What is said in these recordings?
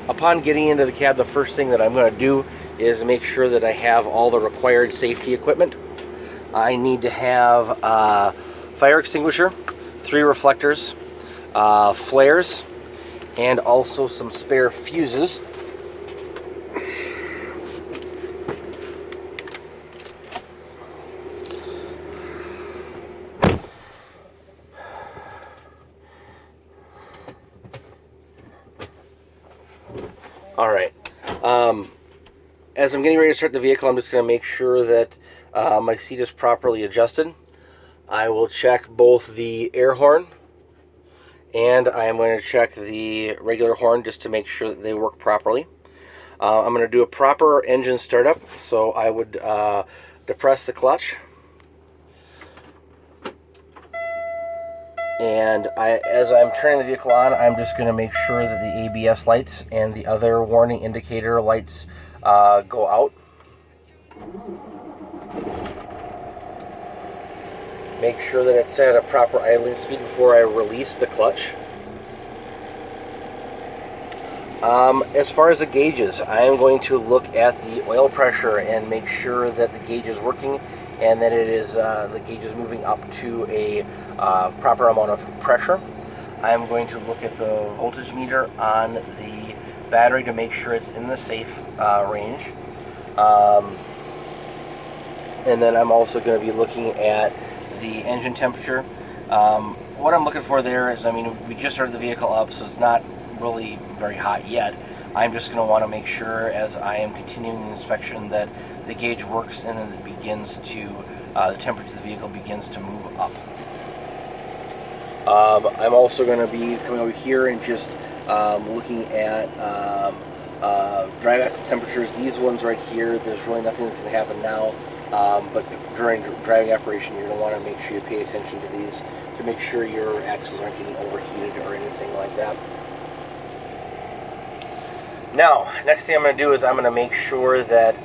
Upon getting into the cab, the first thing that I'm going to do is make sure that I have all the required safety equipment. I need to have a fire extinguisher, 3 reflectors, flares, and also some spare fuses. Alright, as I'm getting ready to start the vehicle, I'm just going to make sure that my seat is properly adjusted. I will check both the air horn and I am going to check the regular horn just to make sure that they work properly. I'm going to do a proper engine startup, so I would depress the clutch. And as I'm turning the vehicle on, I'm just going to make sure that the ABS lights and the other warning indicator lights go out. Make sure that it's set at a proper idling speed before I release the clutch. As far as the gauges, I am going to look at the oil pressure and make sure that the gauge is working and that it is the gauge is moving up to a proper amount of pressure. I'm going to look at the voltage meter on the battery to make sure it's in the safe range. And then I'm also going to be looking at the engine temperature. What I'm looking for there is, I mean, we just started the vehicle up, so it's not really very hot yet. I'm just going to want to make sure, as I am continuing the inspection, that the gauge works and then it begins to, the temperature of the vehicle begins to move up. I'm also going to be coming over here and just looking at drive axle temperatures. These ones right here, there's really nothing that's going to happen now, but during driving operation, you're going to want to make sure you pay attention to these to make sure your axles aren't getting overheated or anything like that. Now, next thing I'm going to do is I'm going to make sure that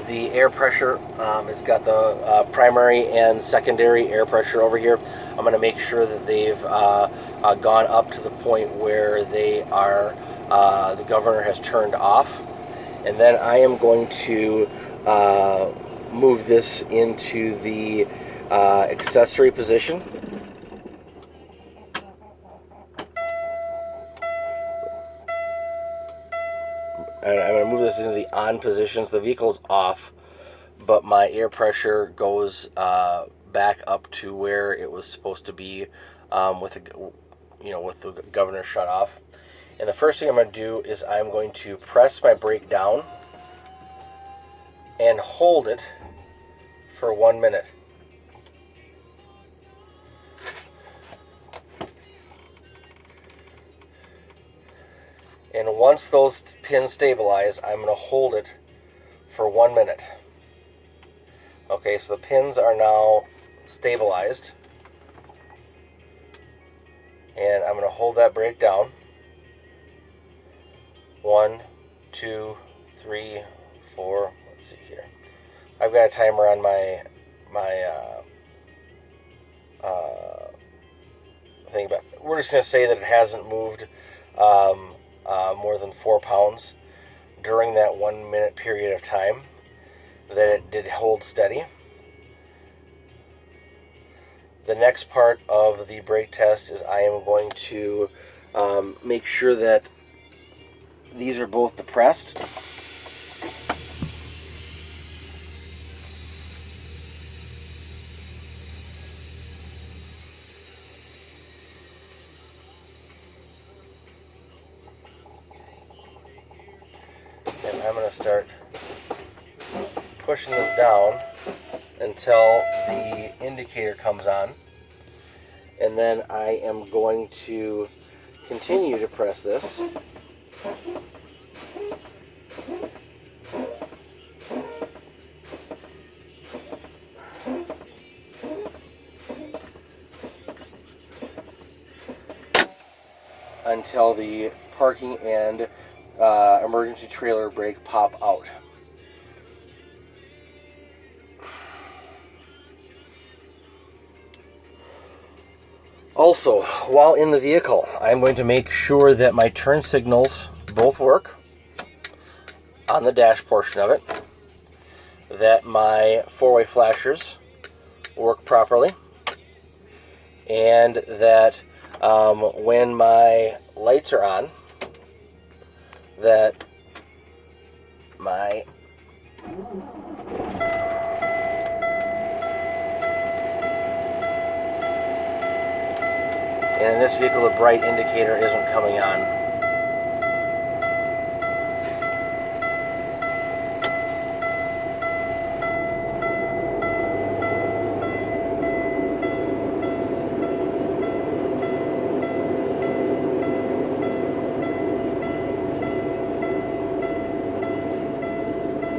the air pressure, it's got the primary and secondary air pressure over here. I'm going to make sure that they've gone up to the point where they are, the governor has turned off. And then I am going to move this into the accessory position. And I'm going to move this into the on position. So the vehicle's off, but my air pressure goes back up to where it was supposed to be with the governor shut off. And the first thing I'm going to do is I'm going to press my brake down and hold it for 1 minute. And once those pins stabilize, I'm going to hold it for 1 minute. Okay, so the pins are now stabilized. And I'm going to hold that brake down. 1, 2, 3, 4. Let's see here. I've got a timer on my thing, but we're just going to say that it hasn't moved more than 4 pounds during that 1 minute period of time, that it did hold steady. The next part of the brake test is I am going to make sure that these are both depressed. And I'm going to start pushing this down until the indicator comes on. And then I am going to continue to press this. Until the parking and emergency trailer brake pop out. Also, while in the vehicle, I'm going to make sure that my turn signals both work on the dash portion of it, that my four-way flashers work properly, and that when my lights are on, that my and in this vehicle the bright indicator isn't coming on.